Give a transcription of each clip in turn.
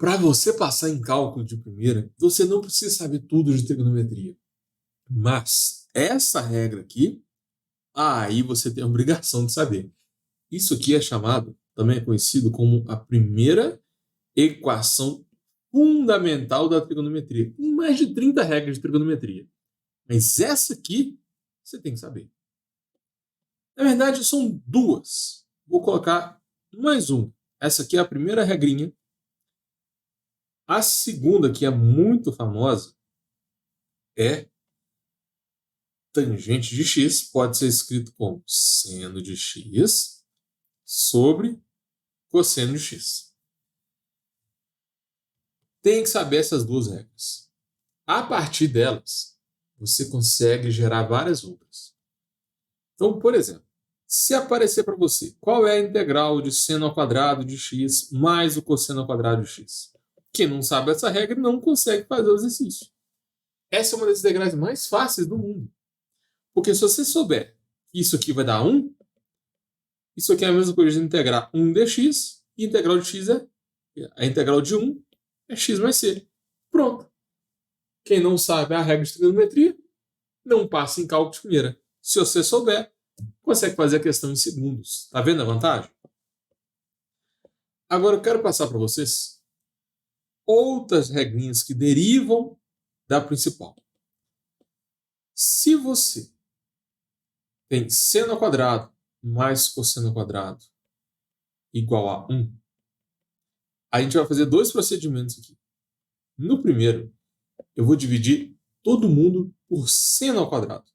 Para você passar em cálculo de primeira, você não precisa saber tudo de trigonometria. Mas essa regra aqui, aí você tem a obrigação de saber. Isso aqui é chamado, também é conhecido como a primeira equação fundamental da trigonometria. Tem mais de 30 regras de trigonometria. Mas essa aqui, você tem que saber. Na verdade, são duas. Vou colocar mais uma. Essa aqui é a primeira regrinha. A segunda, que é muito famosa, é tangente de x pode ser escrito como seno de x sobre cosseno de x. Tem que saber essas duas regras. A partir delas, você consegue gerar várias outras. Então, por exemplo, se aparecer para você qual é a integral de seno ao quadrado de x mais o cosseno ao quadrado de x, quem não sabe essa regra não consegue fazer o exercício. Essa é uma das integrais mais fáceis do mundo. Porque se você souber que isso aqui vai dar 1, isso aqui é a mesma coisa de integrar 1 dx, e integral de x a integral de 1 é x mais c. Pronto. Quem não sabe a regra de trigonometria, não passa em cálculo de primeira. Se você souber, consegue fazer a questão em segundos. Tá vendo a vantagem? Agora eu quero passar para vocês outras regrinhas que derivam da principal. Se você tem seno ao quadrado mais cosseno ao quadrado igual a 1, a gente vai fazer dois procedimentos aqui. No primeiro, eu vou dividir todo mundo por seno ao quadrado.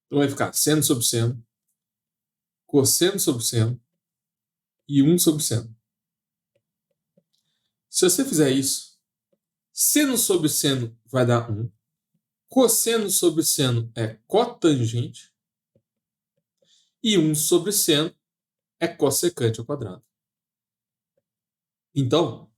Então vai ficar seno sobre seno, cosseno sobre seno e 1 sobre seno. Se você fizer isso, seno sobre seno vai dar 1, cosseno sobre seno é cotangente e 1 sobre seno é cossecante ao quadrado. Então,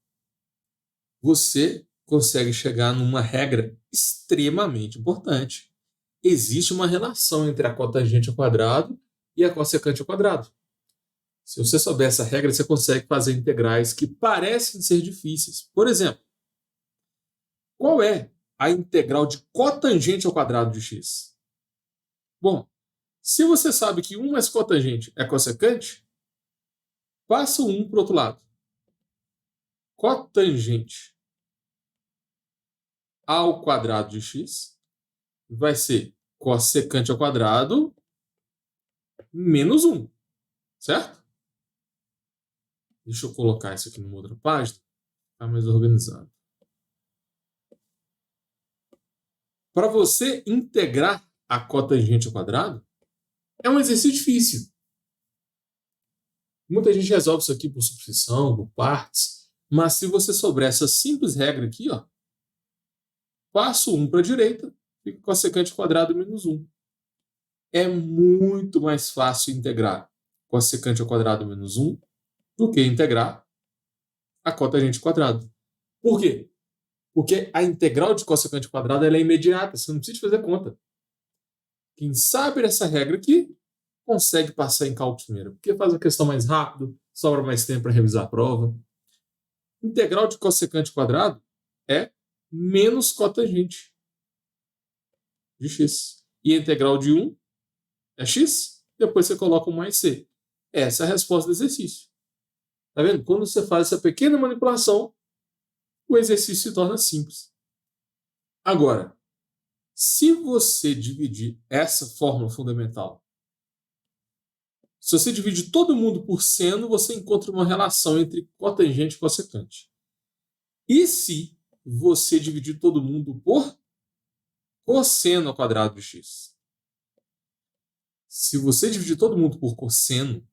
você consegue chegar numa regra extremamente importante. Existe uma relação entre a cotangente ao quadrado e a cossecante ao quadrado. Se você souber essa regra, você consegue fazer integrais que parecem ser difíceis. Por exemplo, qual é a integral de cotangente ao quadrado de x? Bom, se você sabe que 1 mais cotangente é cossecante, passa o 1 para o outro lado. Cotangente ao quadrado de x vai ser cossecante ao quadrado menos 1, certo? Deixa eu colocar isso aqui numa outra página, para mais organizado. Para você integrar a cotangente ao quadrado, é um exercício difícil. Muita gente resolve isso aqui por substituição, por partes, mas se você souber essa simples regra aqui, ó, passo 1 para a direita, fica cossecante ao quadrado menos 1. É muito mais fácil integrar cossecante ao quadrado menos 1 do que integrar a cotangente ao quadrado. Por quê? Porque a integral de cossecante ao quadrado ela é imediata, você não precisa fazer conta. Quem sabe essa regra aqui consegue passar em cálculo primeiro, porque faz a questão mais rápido, sobra mais tempo para revisar a prova. Integral de cossecante ao quadrado é menos cotangente de x. E a integral de 1 é x, depois você coloca um mais c. Essa é a resposta do exercício. Tá vendo? Quando você faz essa pequena manipulação, o exercício se torna simples. Agora, se você dividir essa fórmula fundamental, se você divide todo mundo por seno, você encontra uma relação entre cotangente e cossecante. E se você dividir todo mundo por cosseno ao quadrado de x? Se você dividir todo mundo por cosseno,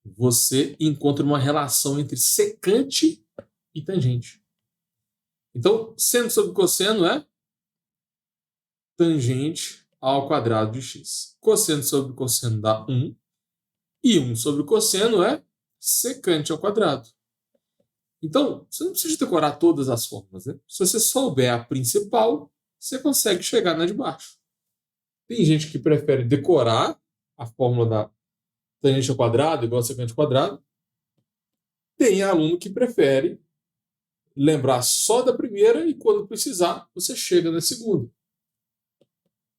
você encontra uma relação entre secante e tangente. Então, seno sobre cosseno é tangente ao quadrado de x. Cosseno sobre cosseno dá 1. E 1 sobre cosseno é secante ao quadrado. Então, você não precisa decorar todas as fórmulas, né? Se você souber a principal, você consegue chegar na de baixo. Tem gente que prefere decorar a fórmula da tangente ao quadrado igual a secante ao quadrado. Tem aluno que prefere lembrar só da primeira e quando precisar, você chega na segunda.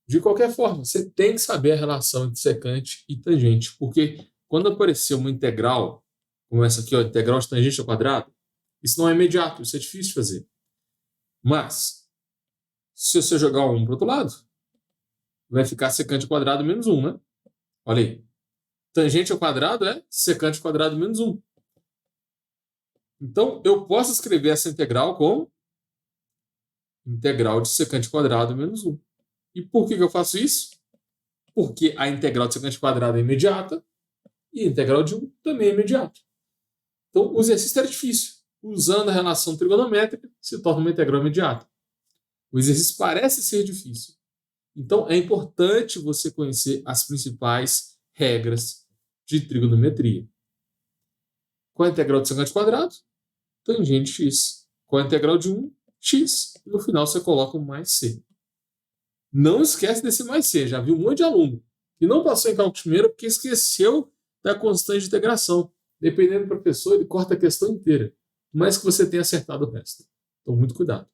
De qualquer forma, você tem que saber a relação entre secante e tangente, porque quando aparecer uma integral, como essa aqui, ó, integral de tangente ao quadrado, isso não é imediato, isso é difícil de fazer. Mas, se você jogar um para o outro lado, vai ficar secante ao quadrado menos 1, né? Olha aí. Tangente ao quadrado é secante ao quadrado menos 1. Então, eu posso escrever essa integral como integral de secante ao quadrado menos 1. E por que eu faço isso? Porque a integral de secante ao quadrado é imediata e a integral de 1 também é imediata. Então, o exercício era difícil. Usando a relação trigonométrica, se torna uma integral imediata. O exercício parece ser difícil. Então, é importante você conhecer as principais regras de trigonometria. Qual é a integral de secante ao quadrado? Tangente x. Qual é a integral de 1? X. E no final você coloca um mais c. Não esquece desse mais c. Já vi um monte de aluno que não passou em cálculo primeiro porque esqueceu da constante de integração. Dependendo do professor, ele corta a questão inteira. Mas que você tenha acertado o resto. Então, muito cuidado.